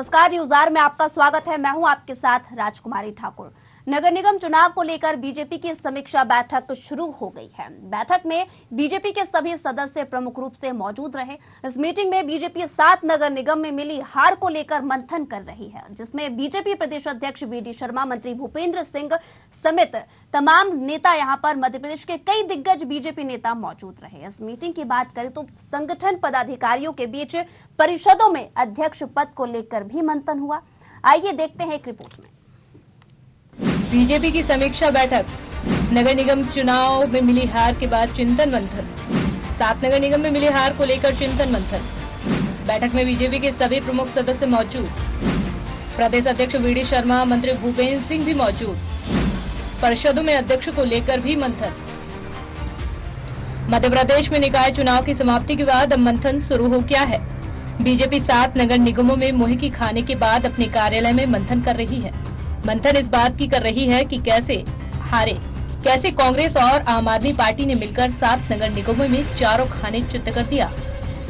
नमस्कार, news are में आपका स्वागत है। मैं हूं आपके साथ राजकुमारी ठाकुर। नगर निगम चुनाव को लेकर बीजेपी की समीक्षा बैठक शुरू हो गई है। बैठक में बीजेपी के सभी सदस्य प्रमुख रूप से मौजूद रहे। इस मीटिंग में बीजेपी 7 नगर निगम में मिली हार को लेकर मंथन कर रही है, जिसमें बीजेपी प्रदेश अध्यक्ष वी.डी. शर्मा, मंत्री भूपेंद्र सिंह समेत तमाम नेता यहां पर मध्य प्रदेश के कई दिग्गज बीजेपी नेता मौजूद रहे। इस मीटिंग की बात करें तो संगठन पदाधिकारियों के बीच परिषदों में अध्यक्ष पद को लेकर भी मंथन हुआ। आइए देखते हैं एक रिपोर्ट में। बीजेपी की समीक्षा बैठक। नगर निगम चुनाव में मिली हार के बाद चिंतन मंथन। 7 नगर निगम में मिली हार को लेकर चिंतन मंथन। बैठक में बीजेपी के सभी प्रमुख सदस्य मौजूद। प्रदेश अध्यक्ष वी.डी. शर्मा, मंत्री भूपेंद्र सिंह भी मौजूद। परिषदों में अध्यक्ष को लेकर भी मंथन। मध्य प्रदेश में निकाय चुनाव की समाप्ति के बाद अब मंथन शुरू हो गया है। बीजेपी 7 नगर निगमों में मुहैया खाने के बाद अपने कार्यालय में मंथन कर रही है। मंथन इस बात की कर रही है कि कैसे कांग्रेस और आम आदमी पार्टी ने मिलकर 7 नगर निगमों में चारों खाने चित्त कर दिया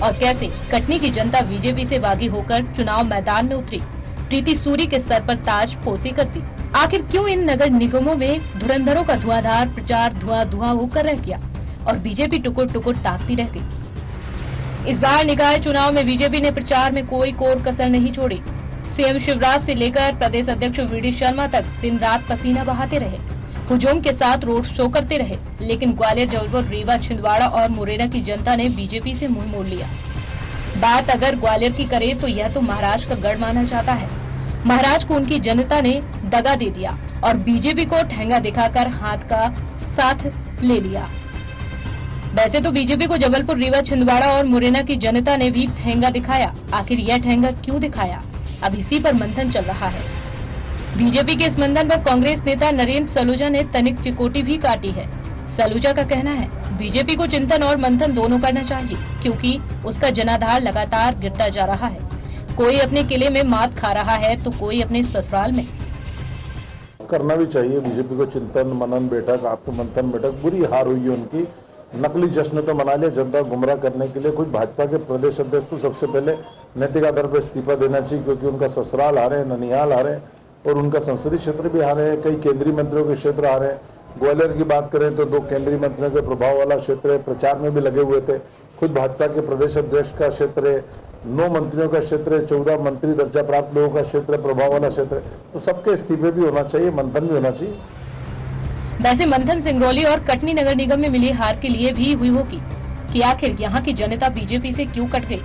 और कैसे कटनी की जनता बीजेपी से बागी होकर चुनाव मैदान में उतरी, प्रीति सूरी के सर पर ताज पोसी करती। आखिर क्यों इन नगर निगमों में धुरंधरों का धुआंधार प्रचार धुआं होकर रह गया और बीजेपी टुकुर टुकुर ताकती रह गई। इस बार निकाय चुनाव में बीजेपी ने प्रचार में कोई कोर कसर नहीं छोड़ी। सीएम शिवराज से लेकर प्रदेश अध्यक्ष वी.डी. शर्मा तक दिन रात पसीना बहाते रहे, हुजूम के साथ रोड शो करते रहे, लेकिन ग्वालियर, जबलपुर, रीवा, छिंदवाड़ा और मुरैना की जनता ने बीजेपी से मुंह मोड़ लिया। बात अगर ग्वालियर की करे तो यह तो महाराष्ट्र का गढ़ माना जाता है। महाराष्ट्र को उनकी जनता ने दगा दे दिया और बीजेपी को ठेंगा दिखाकर हाथ का साथ ले लिया। वैसे तो बीजेपी को जबलपुर, रीवा, छिंदवाड़ा और मुरैना की जनता ने भी ठेंगा दिखाया। आखिर यह ठेंगा क्यों दिखाया, अब इसी पर मंथन चल रहा है। बीजेपी के इस मंथन पर कांग्रेस नेता नरेंद्र सलूजा ने तनिक चिकोटी भी काटी है। सलूजा का कहना है बीजेपी को चिंतन और मंथन दोनों करना चाहिए, क्योंकि उसका जनाधार लगातार गिरता जा रहा है। कोई अपने किले में मात खा रहा है तो कोई अपने ससुराल में। करना भी चाहिए बीजेपी को चिंतन मनन बैठक, आत्ममंथन बैठक। बुरी हार हुई है उनकी, नकली जश्न तो मना लिया जनता गुमराह करने के लिए। कुछ भाजपा के प्रदेश अध्यक्ष को सबसे पहले नैतिक आधार पर इस्तीफा देना चाहिए, क्योंकि उनका ससुराल आ रहे हैं, ननिहाल आ रहे हैं और उनका संसदीय क्षेत्र भी आ रहे हैं। कई केंद्रीय मंत्रियों के क्षेत्र आ रहे हैं। ग्वालियर की बात करें तो 2 केंद्रीय मंत्रियों के प्रभाव वाला क्षेत्र है, प्रचार में भी लगे हुए थे। खुद भाजपा के प्रदेश अध्यक्ष का क्षेत्र है, 9 मंत्रियों का क्षेत्र है, 14 मंत्री दर्जा प्राप्त लोगों का क्षेत्र है, प्रभाव वाला क्षेत्र है। तो सबके इस्तीफे भी होना चाहिए, मंथन भी होना चाहिए। वैसे मंथन सिंगरौली और कटनी नगर निगम में मिली हार के लिए भी हुई होगी कि आखिर यहाँ की जनता बीजेपी से क्यों कट गई,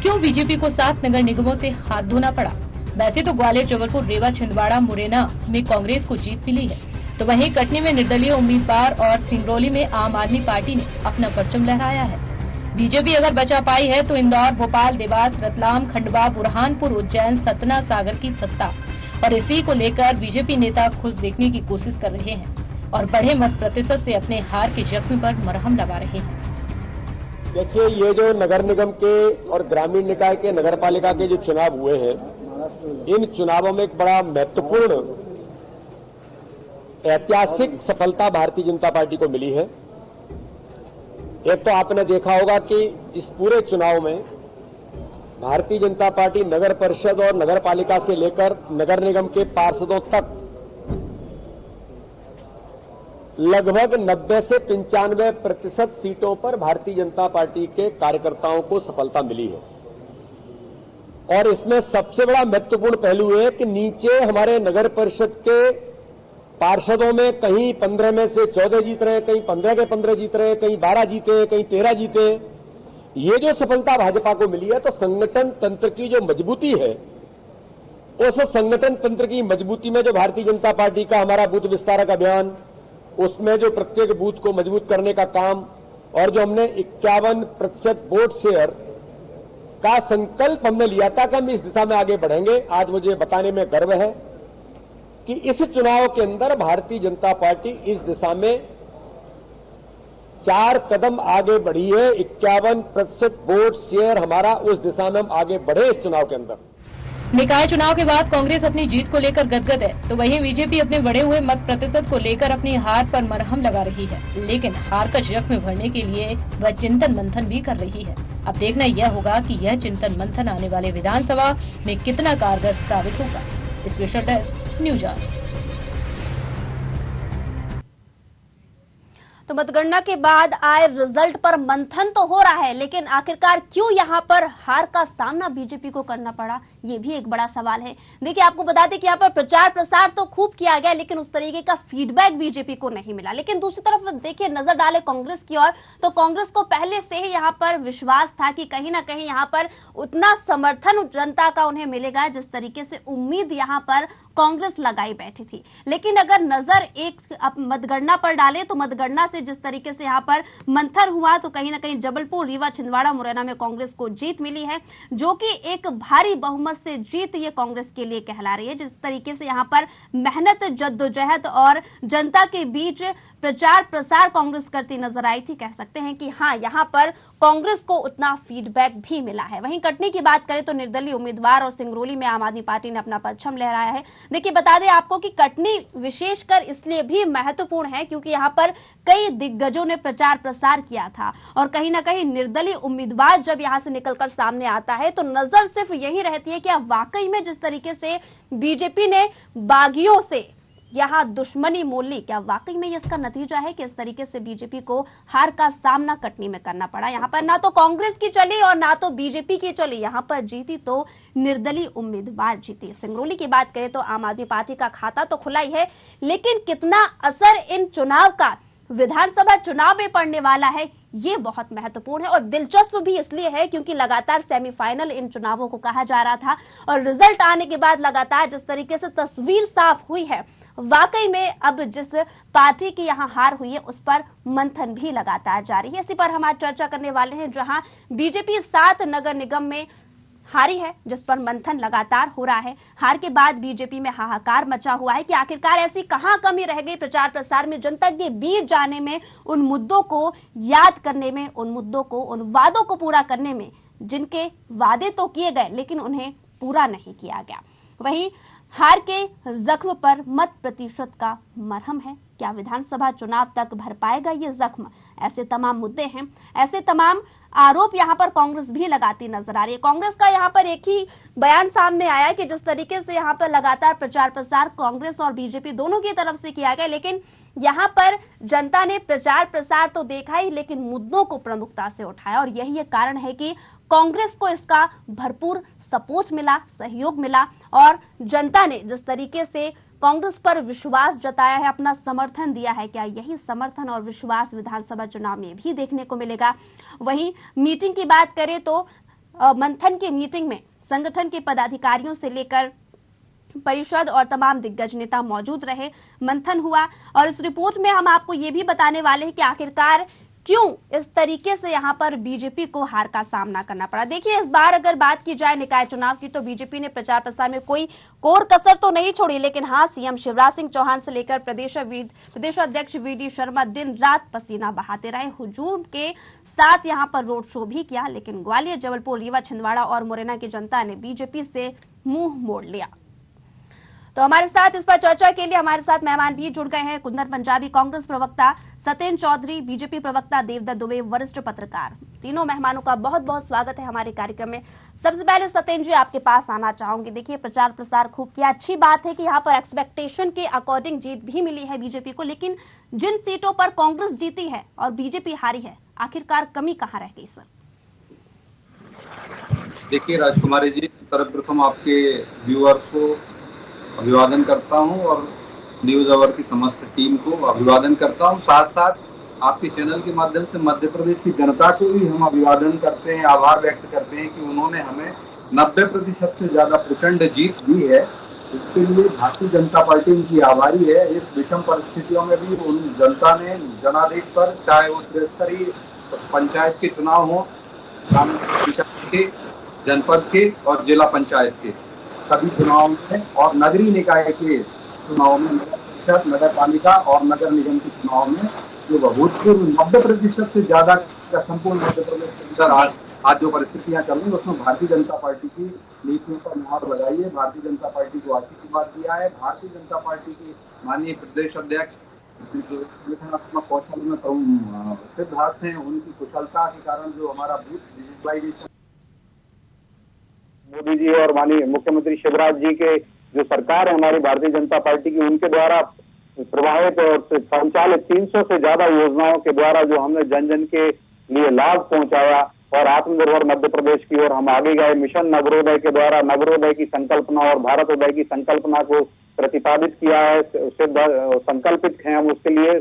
क्यों बीजेपी को 7 नगर निगमों से हाथ धोना पड़ा। वैसे तो ग्वालियर, जबलपुर, रीवा, छिंदवाड़ा, मुरैना में कांग्रेस को जीत मिली है, तो वहीं कटनी में निर्दलीय उम्मीदवार और सिंगरौली में आम आदमी पार्टी ने अपना परचम लहराया है। बीजेपी अगर बचा पाई है तो इंदौर, भोपाल, देवास, रतलाम, खंडवा, बुरहानपुर, उज्जैन, सतना, सागर की सत्ता, और इसी को लेकर बीजेपी नेता खुश देखने की कोशिश कर रहे हैं और बढ़े मत प्रतिशत से अपने हार के जख्म पर मरहम लगा रहे हैं। देखिए, ये जो नगर निगम के और ग्रामीण निकाय के नगर पालिका के जो चुनाव हुए हैं, इन चुनावों में एक बड़ा महत्वपूर्ण ऐतिहासिक सफलता भारतीय जनता पार्टी को मिली है। एक तो आपने देखा होगा कि इस पूरे चुनाव में भारतीय जनता पार्टी नगर परिषद और नगर पालिका से लेकर नगर निगम के पार्षदों तक लगभग 90 से 95% सीटों पर भारतीय जनता पार्टी के कार्यकर्ताओं को सफलता मिली है। और इसमें सबसे बड़ा महत्वपूर्ण पहलू है कि नीचे हमारे नगर परिषद के पार्षदों में कहीं 15 में से 14 जीत रहे हैं, कहीं 15 के 15 जीत रहे हैं, कहीं 12 जीते, कहीं 13 जीते। ये जो सफलता भाजपा को मिली है, तो संगठन तंत्र की जो मजबूती है, उस संगठन तंत्र की मजबूती में जो भारतीय जनता पार्टी का हमारा बूथ विस्तारक अभियान, उसमें जो प्रत्येक बूथ को मजबूत करने का काम और जो हमने 51% वोट शेयर का संकल्प हमने लिया था कि हम इस दिशा में आगे बढ़ेंगे, आज मुझे बताने में गर्व है कि इस चुनाव के अंदर भारतीय जनता पार्टी इस दिशा में 4 कदम आगे बढ़ी है। 51% वोट शेयर हमारा उस दिशा में हम आगे बढ़े इस चुनाव के अंदर। निकाय चुनाव के बाद कांग्रेस अपनी जीत को लेकर गदगद है, तो वहीं बीजेपी अपने बढ़े हुए मत प्रतिशत को लेकर अपनी हार पर मरहम लगा रही है। लेकिन हार का जख्म भरने के लिए वह चिंतन मंथन भी कर रही है। अब देखना यह होगा कि यह चिंतन मंथन आने वाले विधानसभा में कितना कारगर साबित होगा। स्पेशल डेस्क न्यूज आज। तो मतगणना के बाद आए रिजल्ट पर मंथन तो हो रहा है, लेकिन आखिरकार क्यों यहां पर हार का सामना बीजेपी को करना पड़ा, ये भी एक बड़ा सवाल है। देखिए, आपको बता दें कि यहां पर प्रचार प्रसार तो खूब किया गया, लेकिन उस तरीके का फीडबैक बीजेपी को नहीं मिला। लेकिन दूसरी तरफ देखिए, नजर डाले कांग्रेस की ओर, तो कांग्रेस को पहले से ही यहां पर विश्वास था कि कहीं ना कहीं यहां पर उतना समर्थन जनता का उन्हें मिलेगा जिस तरीके से उम्मीद यहां पर कांग्रेस लगाई बैठी थी। लेकिन अगर नजर एक मतगणना पर डाले तो मतगणना से जिस तरीके से यहां पर मंथन हुआ, तो कहीं ना कहीं जबलपुर, रीवा, छिंदवाड़ा, मुरैना में कांग्रेस को जीत मिली है, जो कि एक भारी बहुमत से जीत ये कांग्रेस के लिए कहला रही है। जिस तरीके से यहां पर मेहनत, जद्दोजहद और जनता के बीच प्रचार प्रसार कांग्रेस करती नजर आई थी, कह सकते हैं कि हाँ, यहां पर कांग्रेस को उतना फीडबैक भी मिला है। वहीं कटनी की बात करें तो निर्दलीय उम्मीदवार और सिंगरौली में आम आदमी पार्टी ने अपना परचम लहराया है। देखिए, बता दें आपको कि कटनी विशेषकर इसलिए भी महत्वपूर्ण है क्योंकि यहां पर कई दिग्गजों ने प्रचार प्रसार किया था, और कहीं ना कहीं निर्दलीय उम्मीदवार जब यहां से निकलकर सामने आता है तो नजर सिर्फ यही रहती है कि अब वाकई में जिस तरीके से बीजेपी ने बागियों से यहां दुश्मनी मोल ली, क्या वाकई में इसका नतीजा है कि इस तरीके से बीजेपी को हार का सामना कटनी में करना पड़ा। यहां पर ना तो कांग्रेस की चली और ना तो बीजेपी की चली, यहां पर जीती तो निर्दलीय उम्मीदवार जीती। सिंगरौली की बात करें तो आम आदमी पार्टी का खाता तो खुला ही है, लेकिन कितना असर इन चुनाव का विधानसभा चुनाव में पड़ने वाला है, ये बहुत महत्वपूर्ण है। और दिलचस्प भी इसलिए है क्योंकि लगातार सेमीफाइनल इन चुनावों को कहा जा रहा था, और रिजल्ट आने के बाद लगातार जिस तरीके से तस्वीर साफ हुई है, वाकई में अब जिस पार्टी की यहां हार हुई है उस पर मंथन भी लगातार जारी है। इसी पर हम आज चर्चा करने वाले हैं, जहां बीजेपी 7 नगर निगम में हारी है, जिस पर मंथन लगातार हो रहा है। हार के बाद बीजेपी में हाहाकार मचा हुआ है कि आखिरकार ऐसी कहां कमी रह गई प्रचार प्रसार में, जनता के बीच जाने में, उन मुद्दों को याद करने में, उन मुद्दों को, उन वादों को पूरा करने में, जिनके वादे तो किए गए लेकिन उन्हें पूरा नहीं किया गया। वहीं हार के जख्म पर मत प्रतिशत का मरहम है, क्या विधानसभा चुनाव तक भर पाएगा ये जख्म? ऐसे तमाम मुद्दे हैं, ऐसे तमाम आरोप यहां पर कांग्रेस भी लगाती नजर आ रही है। कांग्रेस का यहां पर एक ही बयान सामने आया है कि जिस तरीके से यहां पर लगातार प्रचार प्रसार कांग्रेस और बीजेपी दोनों की तरफ से किया गया, लेकिन यहां पर जनता ने प्रचार प्रसार तो देखा ही, लेकिन मुद्दों को प्रमुखता से उठाया, और यही एक कारण है कि कांग्रेस को इसका भरपूर सपोर्ट मिला, सहयोग मिला, और जनता ने जिस तरीके से कांग्रेस पर विश्वास जताया है, अपना समर्थन दिया है, क्या यही समर्थन और विश्वास विधानसभा चुनाव में भी देखने को मिलेगा? वहीं मीटिंग की बात करें तो मंथन की मीटिंग में संगठन के पदाधिकारियों से लेकर परिषद और तमाम दिग्गज नेता मौजूद रहे, मंथन हुआ, और इस रिपोर्ट में हम आपको ये भी बताने वाले हैं कि आखिरकार क्यों इस तरीके से यहां पर बीजेपी को हार का सामना करना पड़ा। देखिए, इस बार अगर बात की जाए निकाय चुनाव की तो बीजेपी ने प्रचार प्रसार में कोई कोर कसर तो नहीं छोड़ी, लेकिन हाँ, सीएम शिवराज सिंह चौहान से लेकर प्रदेशाध्यक्ष वीडी शर्मा दिन रात पसीना बहाते रहे, हुजूम के साथ यहां पर रोड शो भी किया, लेकिन ग्वालियर, जबलपुर, रीवा, छिंदवाड़ा और मुरैना की जनता ने बीजेपी से मुंह मोड़ लिया। तो हमारे साथ इस पर चर्चा के लिए हमारे साथ मेहमान भी जुड़ गए हैं। कुंदन पंजाबी कांग्रेस प्रवक्ता, सत्येंद्र चौधरी बीजेपी प्रवक्ता, देवदत्त दुबे वरिष्ठ पत्रकार। तीनों मेहमानों का बहुत बहुत स्वागत है हमारे कार्यक्रम में। सबसे पहले सत्येंद्र जी, आपके पास आना चाहूंगी। देखिए, प्रचार प्रसार खूब किया, अच्छी बात है कि यहाँ पर एक्सपेक्टेशन के अकॉर्डिंग जीत भी मिली है बीजेपी को, लेकिन जिन सीटों पर कांग्रेस जीती है और बीजेपी हारी है, आखिरकार कमी कहाँ रह गई सर? देखिए राजकुमारी जी, सर्वप्रथम आपके व्यूअर्स को अभिवादन करता हूं और न्यूज आवर की समस्त टीम को अभिवादन करता हूं। साथ साथ आपके चैनल के माध्यम से मध्य प्रदेश की जनता को भी हम अभिवादन करते हैं, आभार व्यक्त करते हैं कि उन्होंने हमें 90% से ज्यादा प्रचंड जीत दी है। इसके लिए भारतीय जनता पार्टी उनकी आभारी है। इस विषम परिस्थितियों में भी उन जनता ने जनादेश पर, चाहे वो त्रिस्तरीय पंचायत के चुनाव हो, के जनपद के और जिला पंचायत के सभी चुनाव में, और नगरीय निकाय के चुनाव में, नगर परिषद, नगर पालिका और नगर निगम के चुनाव में जो भूतपूर्व 90% से ज्यादा का संपूर्ण मध्य प्रदेश के अंदर आज जो परिस्थितियां चल रही है उसमें भारतीय जनता पार्टी की नीतियों पर मुहर लगाई है। भारतीय जनता पार्टी को आशीर्वाद दिया है। भारतीय जनता पार्टी के माननीय प्रदेश अध्यक्ष जो संगठनात्मक कौशल में सिद्धार्थ हैं, उनकी कुशलता के कारण जो हमारा बूथ डिजिटलाइजेशन मोदी जी और माननीय मुख्यमंत्री शिवराज जी के जो सरकार है हमारी भारतीय जनता पार्टी की, उनके द्वारा प्रभावित और संचालित 300 से ज्यादा योजनाओं के द्वारा जो हमने जन जन के लिए लाभ पहुंचाया और आत्मनिर्भर मध्य प्रदेश की ओर हम आगे गए। मिशन नगरोदय के द्वारा नगरोदय की संकल्पना और भारतोदय की संकल्पना को प्रतिपादित किया है, संकल्पित हैं हम उसके लिए,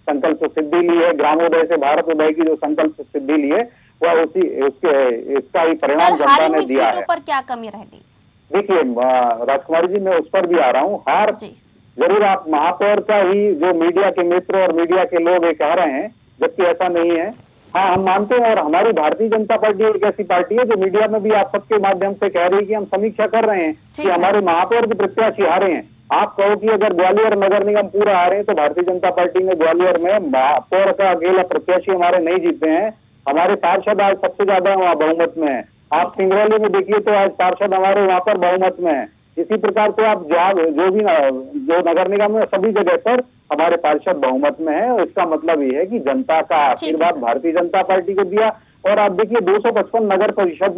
संकल्प सिद्धि ली है। ग्रामोदय से भारतोदय की जो संकल्प सिद्धि ली है वह इसका ही परिणाम जनता ने दिया है। पर क्या कमी रह गई? देखिए राजकुमारी जी, मैं उस पर भी आ रहा हूँ। हार जरूर आप महापौर का ही जो मीडिया के मित्र और मीडिया के लोग ये कह रहे हैं, जबकि ऐसा नहीं है। हाँ, हम मानते हैं और हमारी भारतीय जनता पार्टी एक ऐसी पार्टी है जो मीडिया में भी आप सबके माध्यम से कह रही है कि हम समीक्षा कर रहे हैं कि हमारे महापौर के प्रत्याशी हारे हैं। आप कहो कि अगर ग्वालियर नगर निगम पूरा हारे तो भारतीय जनता पार्टी ने ग्वालियर में महापौर का अकेला प्रत्याशी हमारे नहीं जीते हैं। हमारे पार्षद आज सबसे ज्यादा वहाँ बहुमत में है। आप सिंगरौली में देखिए तो आज पार्षद हमारे वहाँ पर बहुमत में है। इसी प्रकार से आप जो नगर निगम है सभी जगह पर हमारे पार्षद बहुमत में है। इसका मतलब ये है कि जनता का आशीर्वाद भारतीय जनता पार्टी को दिया। और आप देखिए 255 नगर परिषद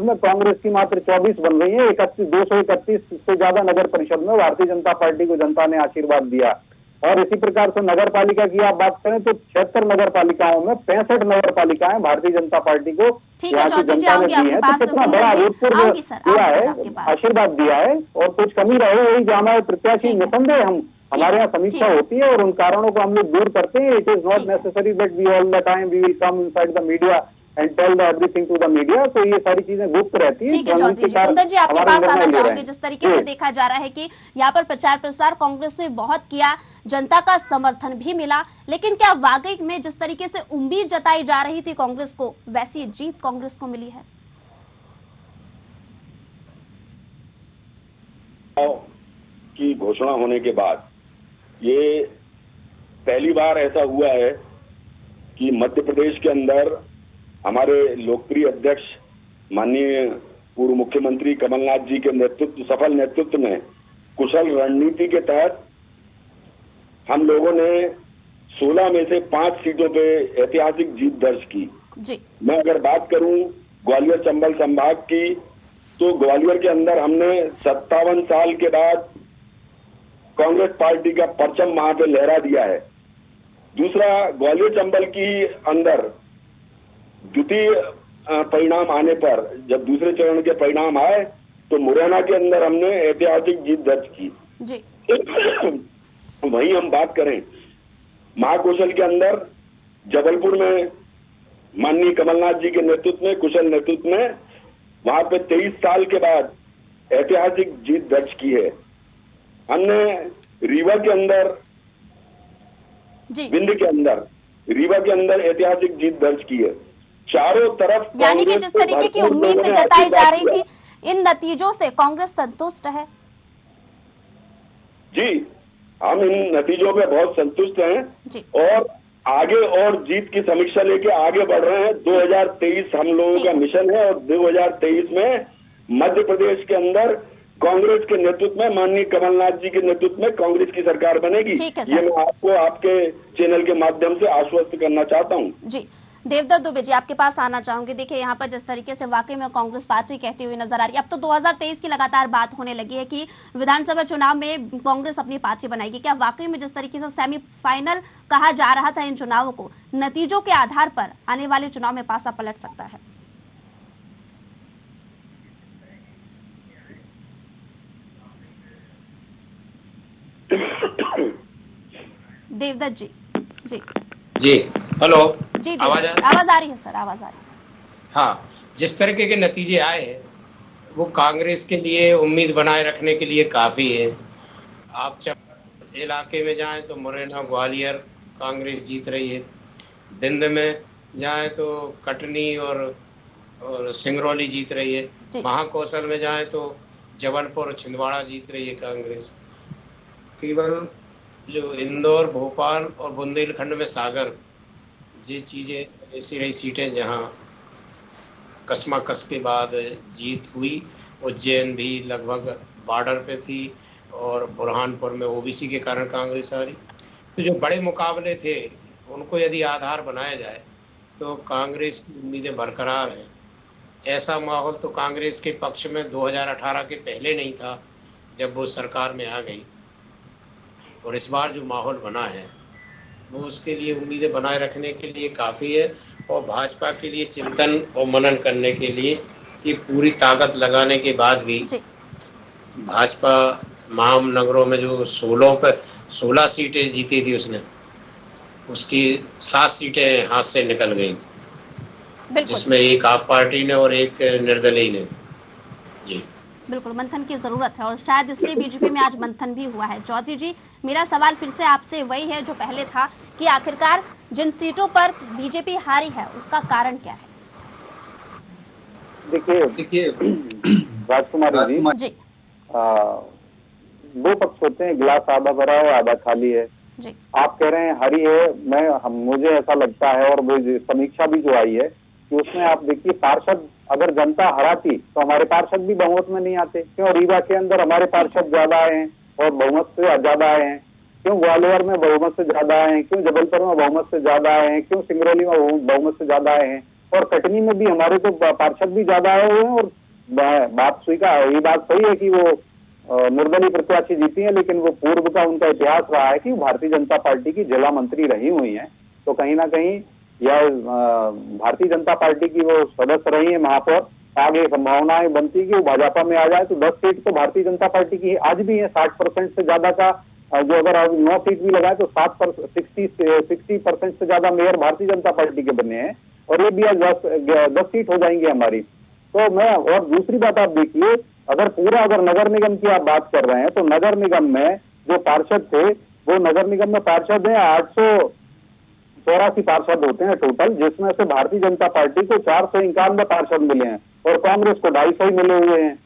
में कांग्रेस की मात्र 24 बन रही है। 231 से ज्यादा नगर परिषद में भारतीय जनता पार्टी को जनता ने आशीर्वाद दिया। और इसी प्रकार से नगर पालिका की आप बात करें तो 76 नगर पालिकाओं में 65 नगर पालिकाएं भारतीय जनता पार्टी को यहाँ की जनता ने दी है। तो कितना बड़ा अभूतपूर्व दिया है, आशीर्वाद दिया है। और कुछ कमी रहे वही जो हमारे प्रत्याशी निसंदेह हमारे यहाँ समीक्षा होती है और उन कारणों को हम लोग दूर करते हैं। It is not necessary that we all the time we will come inside the media and tell everything to the media. तो ये सारी चीजें गुप्त रहती है। ठीक है चौधरी जी, कुंदन जी आपके पास आना चाहूंगी। जिस तरीके से देखा जा रहा है कि यहाँ पर प्रचार प्रसार कांग्रेस ने बहुत किया, जनता का समर्थन भी मिला, लेकिन क्या वाकई में जिस तरीके से उम्मीद जताई जा रही थी कांग्रेस को, वैसी जीत कांग्रेस को मिली है? की घोषणा होने के बाद ये पहली बार ऐसा हुआ है कि मध्य प्रदेश के अंदर हमारे लोकप्रिय अध्यक्ष माननीय पूर्व मुख्यमंत्री कमलनाथ जी के सफल नेतृत्व में कुशल रणनीति के तहत हम लोगों ने 16 में से 5 सीटों पे ऐतिहासिक जीत दर्ज की जी। मैं अगर बात करूं ग्वालियर चंबल संभाग की, तो ग्वालियर के अंदर हमने 57 साल के बाद कांग्रेस पार्टी का परचम वहां पे लहरा दिया है। दूसरा, ग्वालियर चंबल की अंदर द्वितीय परिणाम आने पर, जब दूसरे चरण के परिणाम आए तो मुरैना के अंदर हमने ऐतिहासिक जीत दर्ज की जी। वहीं हम बात करें महाकौशल के अंदर, जबलपुर में माननीय कमलनाथ जी के नेतृत्व में, कुशल नेतृत्व में, वहां पे 23 साल के बाद ऐतिहासिक जीत दर्ज की है। हमने रीवा के अंदर, विंध्य के अंदर, रीवा के अंदर ऐतिहासिक जीत दर्ज की है। चारों तरफ यानी कि जिस तरीके की उम्मीद जताई जा रही थी, इन नतीजों से कांग्रेस संतुष्ट है? जी, हम इन नतीजों पे बहुत संतुष्ट हैं और आगे और जीत की समीक्षा लेके आगे बढ़ रहे हैं। 2023 हम लोगों का मिशन है और 2023 में मध्य प्रदेश के अंदर कांग्रेस के नेतृत्व में, माननीय कमलनाथ जी के नेतृत्व में कांग्रेस की सरकार बनेगी। ये मैं आपको आपके चैनल के माध्यम से आश्वस्त करना चाहता हूँ जी। देवदत्त दुबे जी आपके पास आना चाहूंगी। देखिए यहाँ पर जिस तरीके से वाकई में कांग्रेस पार्टी कहती हुई नजर आ रही है, अब तो 2023 की लगातार बात होने लगी है कि विधानसभा चुनाव में कांग्रेस अपनी पार्टी बनाएगी। क्या वाकई में जिस तरीके से सेमीफाइनल कहा जा रहा था इन चुनावों को, नतीजों के आधार पर आने वाले चुनाव में पासा पलट सकता है? देवदत्त जी जी हेलो जी, आवाज आ रही है सर, आवाज आ रही है। हाँ, जिस तरीके के नतीजे आए हैं वो कांग्रेस के लिए उम्मीद बनाए रखने के लिए काफी है। आप चंबल इलाके में जाएं तो मुरैना, ग्वालियर कांग्रेस जीत रही है। विंध में जाएं तो कटनी और सिंगरौली जीत रही है। महाकौशल में जाएं तो जबलपुर और छिंदवाड़ा जीत रही है कांग्रेस। केवल जो इंदौर, भोपाल और बुंदेलखंड में सागर, ये चीज़ें ऐसी रही सीटें जहां कस्माकस के बाद जीत हुई। उज्जैन भी लगभग बॉर्डर पे थी और बुरहानपुर में ओबीसी के कारण कांग्रेस हारी। तो जो बड़े मुकाबले थे उनको यदि आधार बनाया जाए तो कांग्रेस की उम्मीदें बरकरार हैं। ऐसा माहौल तो कांग्रेस के पक्ष में 2018 के पहले नहीं था जब वो सरकार में आ गई, और इस बार जो माहौल बना है वो उसके लिए उम्मीदें बनाए रखने के लिए काफ़ी है। और भाजपा के लिए चिंतन और मनन करने के लिए कि पूरी ताकत लगाने के बाद भी भाजपा महानगरों में जो 16 सीटें जीती थी उसने, उसकी 7 सीटें हाथ से निकल गई, जिसमें एक आप पार्टी ने और एक निर्दलीय ने। जी बिल्कुल, मंथन की जरूरत है और शायद इसलिए बीजेपी में आज मंथन भी हुआ है। चौधरी जी, मेरा सवाल फिर से आपसे वही है जो पहले था कि आखिरकार जिन सीटों पर बीजेपी हारी है उसका कारण क्या है? देखिए राजकुमारी जी, दो पक्ष होते हैं, गिलास आधा भरा है आधा खाली है। आप कह रहे हैं हारी है, मुझे ऐसा लगता है, और वो समीक्षा भी जो आई है कि उसमें आप देखिए पार्षद अगर जनता हराती तो हमारे पार्षद भी बहुमत में नहीं आते। क्यों रीवा के अंदर हमारे पार्षद ज्यादा आए हैं और बहुमत से ज्यादा आए हैं? क्यों ग्वालियर में बहुमत से ज्यादा आए हैं? क्यों जबलपुर में बहुमत से ज्यादा आए हैं? क्यों सिंगरौली में बहुमत से ज्यादा आए हैं? और कटनी में भी हमारे तो पार्षद भी ज्यादा आए हुए हैं। और बात स्वीकार, ये बात सही है कि वो निर्दलीय प्रत्याशी जीती है, लेकिन वो पूर्व का उनका इतिहास रहा है कि भारतीय जनता पार्टी की जिला मंत्री रही हुई है। तो कहीं ना कहीं या भारतीय जनता पार्टी की वो सदस्य रही है महापौर, आगे संभावनाएं बनती कि वो भाजपा में आ जाए तो 10 सीट तो भारतीय जनता पार्टी की आज भी है। 60% से ज्यादा का जो अगर 9 सीट भी लगाए तो 60% से ज्यादा मेयर भारतीय जनता पार्टी के बने हैं, और ये भी आज 10 सीट हो जाएंगी हमारी। तो मैं, और दूसरी बात आप देखिए, अगर नगर निगम की आप बात कर रहे हैं तो नगर निगम में जो पार्षद थे वो नगर निगम में पार्षद हैं 884 पार्षद होते हैं टोटल, जिसमें से भारतीय जनता पार्टी को 491 पार्षद मिले हैं और कांग्रेस को 250 मिले हुए हैं।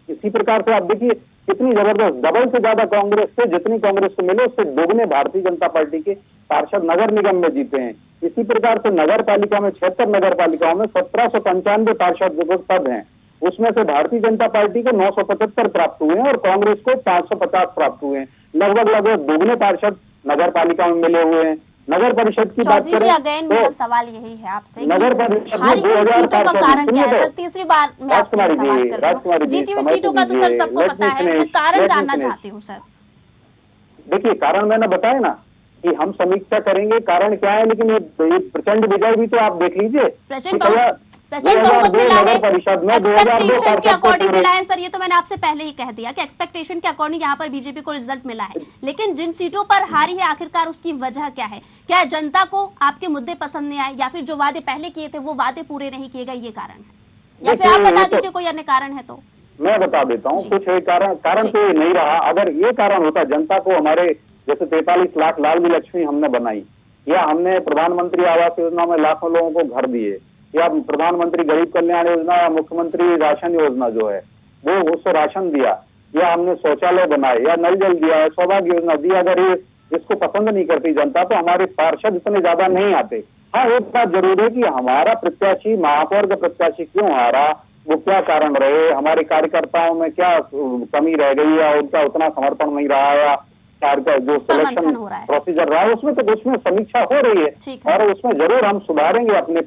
इसी प्रकार से आप देखिए कितनी जबरदस्त, डबल से ज्यादा कांग्रेस से, जितनी कांग्रेस को मिले उससे दोगुने भारतीय जनता पार्टी के पार्षद नगर निगम में जीते हैं। इसी प्रकार से नगर पालिका में 76 नगर पालिकाओं में 1795 पार्षद जो पद हैं, उसमें से भारतीय जनता पार्टी को 975 प्राप्त हुए हैं और कांग्रेस को 550 प्राप्त हुए हैं। लगभग दोगुने पार्षद नगर पालिका में मिले हुए हैं। नगर परिषद की बात करें अगेन मेरा सवाल यही है आपसे, नगर परिषद में 2000 सीटों का कारण क्या है? सर तीसरी बार मैं आपसे सवाल कर रहा हूं, जीती हुई सीटों का तो सर सबको पता है, मैं कारण जानना चाहती हूं सर। देखिए कारण मैंने बताया ना कि हम समीक्षा करेंगे कारण क्या है, लेकिन ये प्रचंड विजय भी तो आप देख लीजिए। प्रचंड बहुमत मिला है, एक्सपेक्टेशन के अकॉर्डिंग मिला है सर, ये तो मैंने आपसे पहले ही कह दिया कि एक्सपेक्टेशन के अकॉर्डिंग यहाँ पर बीजेपी को रिजल्ट मिला है। लेकिन जिन सीटों पर हारी है आखिरकार उसकी वजह क्या है? क्या जनता को आपके मुद्दे पसंद नहीं आए, या फिर जो वादे पहले किए थे वो वादे पूरे नहीं किए गए, ये कारण है? या फिर आप बता दीजिए कोई अन्य कारण है तो। मैं बता देता हूँ कुछ कारण तो ये नहीं रहा। अगर ये कारण होता जनता को, हमारे जैसे 43 लाख लाडली लक्ष्मी हमने बनाई, या हमने प्रधानमंत्री आवास योजना में लाखों लोगों को घर दिए, या प्रधानमंत्री गरीब कल्याण योजना या मुख्यमंत्री राशन योजना जो है वो उसको राशन दिया, या हमने शौचालय बनाए, या नल जल दिया, या सौभाग्य योजना दी, अगर ये इसको पसंद नहीं करती जनता तो हमारे पार्षद इतने ज्यादा नहीं आते। हाँ, एक बात जरूर है कि हमारा प्रत्याशी, महापौर का प्रत्याशी क्यों हारा, वो क्या कारण रहे, हमारे कार्यकर्ताओं में क्या कमी रह गई, या उनका उतना समर्थन नहीं रहा, या का जो सिलेक्शन प्रोसीजर रहा है उसमें समीक्षा हो रही है, और उसमें जरूर हम सुधारेंगे अपने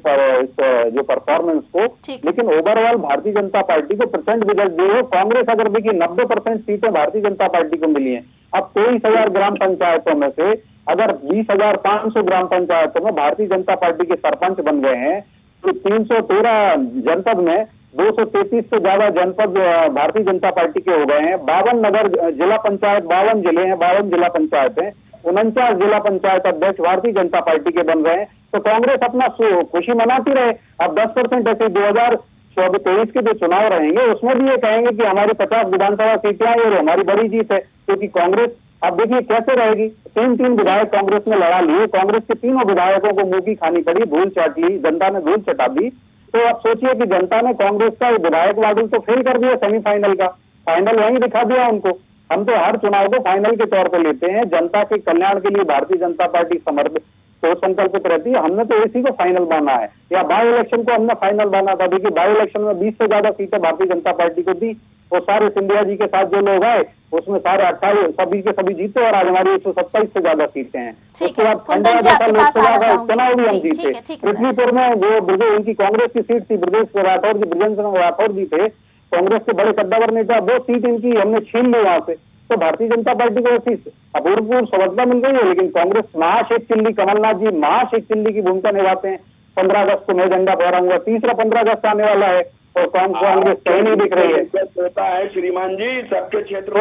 जो परफॉर्मेंस को। लेकिन ओवरऑल भारतीय जनता पार्टी को प्रचंड विजय दी है। कांग्रेस अगर देखिए 90% सीटें भारतीय जनता पार्टी को मिली हैं। अब 23,000 ग्राम पंचायतों में से अगर 20,500 ग्राम पंचायतों में भारतीय जनता पार्टी के सरपंच बन गए हैं तो 313 जनपद में 233 से ज्यादा जनपद भारतीय जनता पार्टी के हो गए हैं। 52 नगर जिला पंचायत, 52 जिले हैं, 52 जिला पंचायत हैं, 49 जिला पंचायत अध्यक्ष भारतीय जनता पार्टी के बन रहे हैं। तो कांग्रेस अपना खुशी मनाती रहे। अब 10% ऐसे 2023 के जो चुनाव रहेंगे उसमें भी ये कहेंगे कि हमारी 50 विधानसभा सीटें आई और हमारी बड़ी जीत है, क्योंकि कांग्रेस अब देखिए कैसे रहेगी। 3 विधायक कांग्रेस ने लड़ा लिए, कांग्रेस के तीनों विधायकों को मुंह की खानी पड़ी, धूल चाट ली, जनता ने धूल चटा दी। तो अब सोचिए कि जनता ने कांग्रेस का विधायक मॉडल तो फेल कर दिया, सेमीफाइनल का फाइनल वहीं दिखा दिया उनको। हम तो हर चुनाव को फाइनल के तौर पर लेते हैं। जनता के कल्याण के लिए भारतीय जनता पार्टी समर्पित सोच संकल्पित रहती है। हमने तो इसी को फाइनल माना है, या बाई इलेक्शन को हमने फाइनल माना था। देखिए बाई इलेक्शन में 20 से ज्यादा सीटें भारतीय जनता पार्टी को दी, और सारे सिंधिया जी के साथ जो लोग आए उसमें सारे 28 सभी के सभी जीते, और आज हमारी 127 से ज्यादा सीटें हैं। उसके बाद खंडवा जैसा लोकसभा का चुनाव भी हम जीते। पृथ्वीपुर में जो उनकी कांग्रेस की सीट थी, ब्रजेश राठौर जी, ब्रजेंद्र सिंह राठौर जी थे कांग्रेस के बड़े कद्दावर नेता, वो सीट इनकी हमने छीन ली वहां से। तो भारतीय जनता पार्टी को ऐसी अभूतपूर्व सफलता मिल गई है, लेकिन कांग्रेस महाशेख चिल्ली, कमलनाथ जी महाशेख चिल्ली की भूमिका निभाते हैं। 15 अगस्त को मैं झंडा फहराऊंगा, तीसरा 15 अगस्त आने वाला है और कांग्रेस कहीं नहीं दिख रही है। होता है श्रीमान जी, सबके क्षेत्र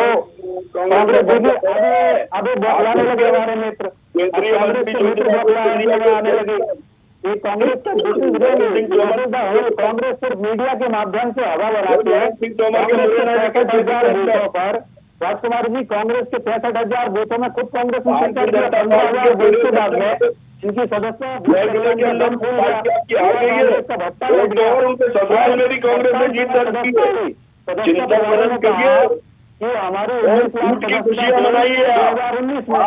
कांग्रेस अभी बदलाने लगे हमारे मित्र, कांग्रेस के मित्र आने लगे। कांग्रेस कांग्रेस सिर्फ मीडिया के माध्यम से हवा बनाती है। पर राजकुमार जी, कांग्रेस के 65,000 बूथों में खुद कांग्रेस ने 15,000 बूथ के बाद में इनकी सदस्य ससुराल में भी कांग्रेस ने जीत दर्ज की है। चिंता मनन करिए कि हमारे की खुशियां मनाइए, 2019 में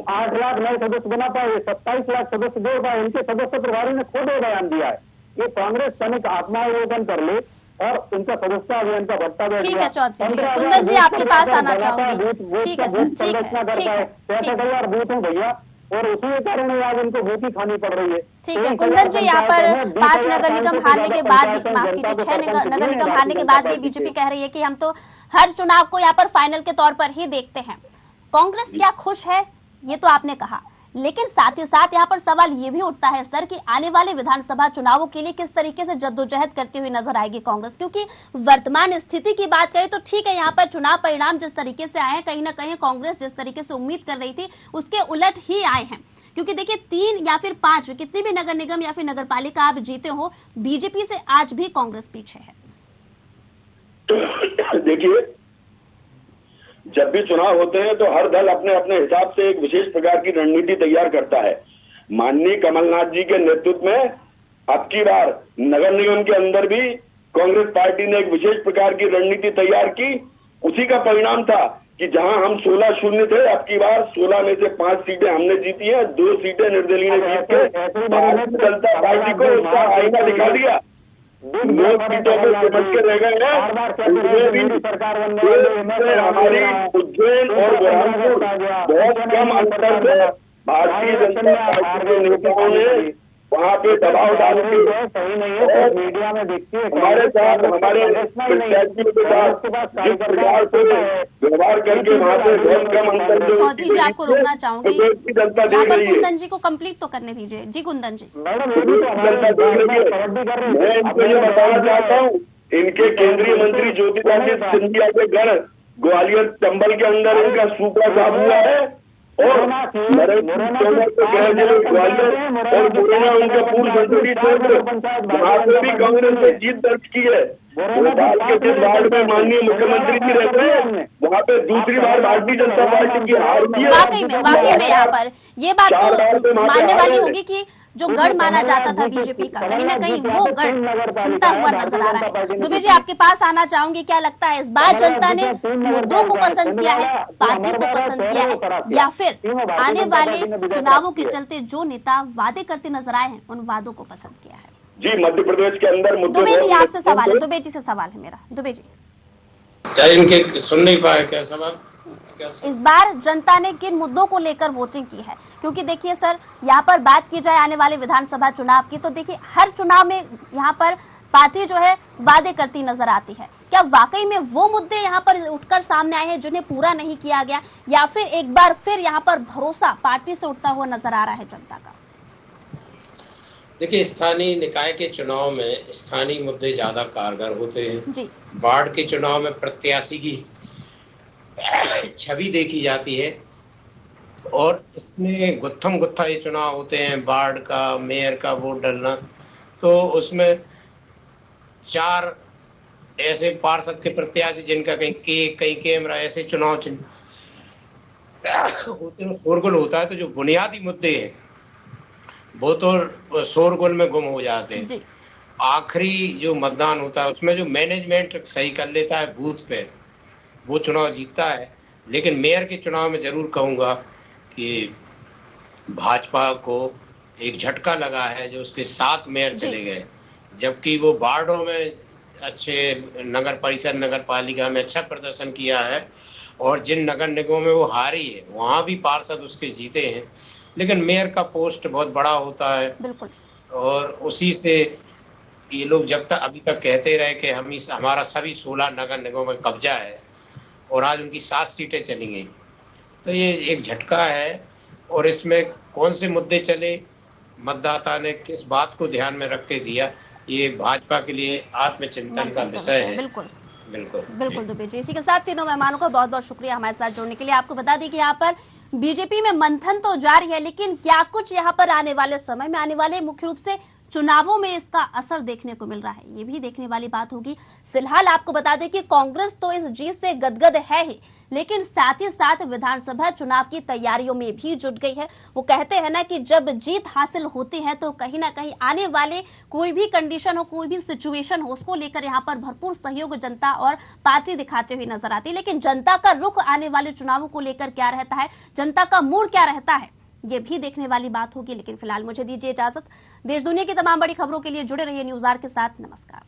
8 लाख नए सदस्य बना पाए, 27 लाख सदस्य जोड़ पाए, इनके सदस्य प्रभारी ने खुद बयान दिया है। ये कांग्रेस तनिक आत्मावलोकन कर ले और उनका सदस्य अभियान का भत्ता बैठ ठीक है चौधरी जी, कुंदन जी आपके पास आना चाहूंगी। ठीक है सर, ठीक है, ठीक है, 65,000 बूथ हैं भैया, और उसी के कारण आज इनको भूखी खानी पड़ रही है। ठीक है कुंदन जी, यहाँ पर 5 नगर निगम हारने के बाद, माफ कीजिए 6 नगर निगम हारने के बाद भी बीजेपी कह रही है कि हम तो हर चुनाव को यहाँ पर फाइनल के तौर पर ही देखते हैं। कांग्रेस क्या खुश है, ये तो आपने कहा, लेकिन साथ ही साथ यहाँ पर सवाल ये भी उठता है सर कि आने वाले विधानसभा चुनावों के लिए किस तरीके से जद्दोजहद करती हुई नजर आएगी कांग्रेस, क्योंकि वर्तमान स्थिति की बात करें तो ठीक है, यहाँ पर चुनाव परिणाम जिस तरीके से आए हैं, कहीं ना कहीं कांग्रेस जिस तरीके से उम्मीद कर रही थी उसके उलट ही आए हैं। क्योंकि देखिए 3 या फिर 5 कितनी भी नगर निगम या फिर नगर पालिका आप जीते हो, बीजेपी से आज भी कांग्रेस पीछे है। देखिए, जब भी चुनाव होते हैं तो हर दल अपने अपने हिसाब से एक विशेष प्रकार की रणनीति तैयार करता है। माननीय कमलनाथ जी के नेतृत्व में अब की बार नगर निगम के अंदर भी कांग्रेस पार्टी ने एक विशेष प्रकार की रणनीति तैयार की। उसी का परिणाम था कि जहां हम 16-0 थे, अब की बार 16 में से 5 सीटें हमने जीती हैं, 2 सीटें निर्दलीय ने जीत के भारतीय जनता पार्टी को उसका आईना दिखा दिया। 2 सीटों में सिमट के रह गए हैं। हमारी उज्जैन और बुरहानपुर बहुत कम अंतर से भारतीय जनता पार्टी के नेताओं ने वहाँ पे दबाव डाल के सही नहीं है, मीडिया में देखती है हमारे साथ, हमारे प्रत्याशियों के साथ जिस प्रकार से व्यवहार करके वहाँ पे बहुत कम अंतर। चौधरी जी आपको रोकना चाहूंगी, यहाँ पर कुंदन जी को कंप्लीट तो करने दीजिए। जी कुंदन जी। जनता देख रही है। मैं इनको ये बताना चाहता हूँ, इनके केंद्रीय मंत्री ज्योतिरादित्य सिंधिया के घर ग्वालियर चंबल के अंदर इनका सूपा साफ हुआ है, और नरेंद्र तोमर के गृह जिले ग्वालियर और मुरैना उनका पूर्व संसदीय क्षेत्र, वहाँ पे भी कांग्रेस ने जीत दर्ज की है। भोपाल के जिस वार्ड में माननीय मुख्यमंत्री जी रहते हैं, वहाँ पे दूसरी बार भारतीय जनता पार्टी की हार हुई है। वाकई में यहाँ पर ये बात तो मानने वाली होगी कि जो गढ़ माना जाता था बीजेपी का, कहीं ना कहीं वो गढ़ छिनता हुआ नजर आ रहा है। दुबे जी आपके पास आना चाहूंगी, क्या लगता है इस बार जनता ने मुद्दों को पसंद किया है, पार्टी को पसंद किया है, या फिर आने वाले चुनावों के चलते जो नेता वादे करते नजर आए हैं उन वादों को पसंद किया है? जी, मध्य प्रदेश के अंदर दुबे जी आपसे सवाल है, दुबे जी से सवाल है मेरा। दुबे जी, क्या इनके सुन नहीं पाए क्या सवाल? इस बार जनता ने किन मुद्दों को लेकर वोटिंग की है? क्योंकि देखिए सर, यहाँ पर बात की जाए आने वाले विधानसभा चुनाव की, तो देखिए हर चुनाव में यहाँ पर पार्टी जो है वादे करती नजर आती है। क्या वाकई में वो मुद्दे यहाँ पर उठकर सामने आए हैं जिन्हें पूरा नहीं किया गया, या फिर एक बार फिर यहाँ पर भरोसा पार्टी से उठता हुआ नजर आ रहा है जनता का? देखिए, स्थानीय निकाय के चुनाव में स्थानीय मुद्दे ज्यादा कारगर होते हैं जी। वार्ड के चुनाव में प्रत्याशी की छवि देखी जाती है, और इसमें गुत्थम गुत्था ये चुनाव होते हैं, वार्ड का, मेयर का वोट डालना, तो उसमें 4 ऐसे पार्षद के प्रत्याशी जिनका कहीं कैमरा, ऐसे चुनाव होते हैं, शोरगुल होता है। तो जो बुनियादी मुद्दे हैं वो तो शोरगुल में गुम हो जाते हैं। आखिरी जो मतदान होता है उसमें जो मैनेजमेंट सही कर लेता है बूथ पे, वो चुनाव जीतता है। लेकिन मेयर के चुनाव में जरूर कहूंगा कि भाजपा को एक झटका लगा है जो उसके 7 मेयर चले गए, जबकि वो वार्डों में अच्छे नगर परिषद नगर पालिका में अच्छा प्रदर्शन किया है और जिन नगर निगमों में वो हारी है वहां भी पार्षद उसके जीते हैं। लेकिन मेयर का पोस्ट बहुत बड़ा होता है, बिल्कुल, और उसी से ये लोग जब तक अभी तक कहते रहे कि हमारा सभी 16 नगर निगमों में कब्जा है और आज उनकी 7 सीटें चली गई, तो ये एक झटका है। और इसमें कौन से मुद्दे चले, मतदाता ने किस बात को ध्यान में रख के दिया, ये भाजपा के लिए आत्मचिंतन का विषय है। बिल्कुल बिल्कुल बिल्कुल दुबे जी। इसी के साथ तीनों मेहमानों का बहुत बहुत शुक्रिया हमारे साथ जुड़ने के लिए। आपको बता दें कि यहाँ पर बीजेपी में मंथन तो जारी है, लेकिन क्या कुछ यहाँ पर आने वाले समय में, आने वाले मुख्य रूप से चुनावों में इसका असर देखने को मिल रहा है, ये भी देखने वाली बात होगी। फिलहाल आपको बता दें कि कांग्रेस तो इस जीत से गदगद है ही, लेकिन साथ ही साथ विधानसभा चुनाव की तैयारियों में भी जुट गई है। वो कहते हैं ना कि जब जीत हासिल होती है तो कहीं ना कहीं आने वाले कोई भी कंडीशन हो, कोई भी सिचुएशन हो, उसको लेकर यहाँ पर भरपूर सहयोग जनता और पार्टी दिखाते हुए नजर आती है। लेकिन जनता का रुख आने वाले चुनावों को लेकर क्या रहता है, जनता का मूड क्या रहता है, ये भी देखने वाली बात होगी। लेकिन फिलहाल मुझे दीजिए इजाजत। देश दुनिया की तमाम बड़ी खबरों के लिए जुड़े रहिए न्यूज़ आवर के साथ। नमस्कार।